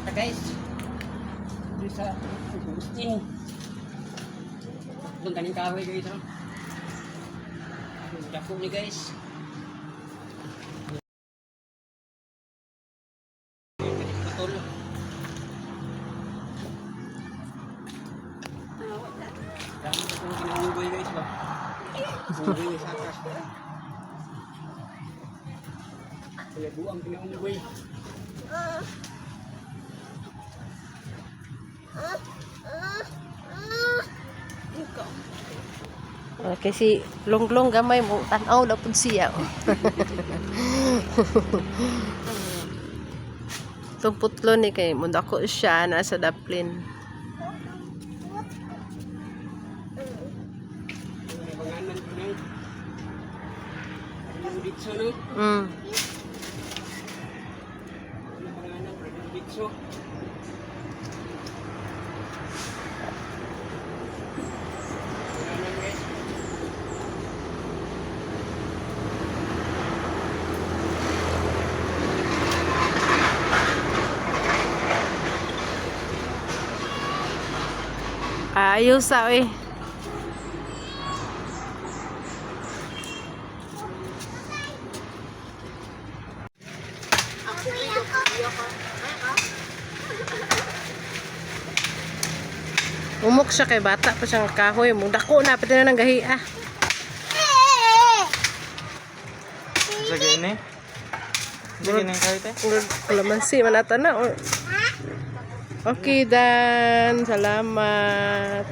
ta guys. Dito sa Agustin. Doon kaning kahoy guys. Dako ni guys. Patol. Dami ko kung kinaugoy guys ba. Ugoy sa atas ba. Kaya buang kinaugoy. Kasi longlong gamay mo tanaw na pud siya. Tumputlo ni kay mundako siya nasa daplin. Panganan ko nang Ditso no. Panganan Ditso. Ayos sa eh. Umok siya kay bata pa siyang kahoy mo. Dako na pati na ng gahi ah. Sige ni. Sige ni kahit eh. Kalamansi manata na. Okay dan. Salamat.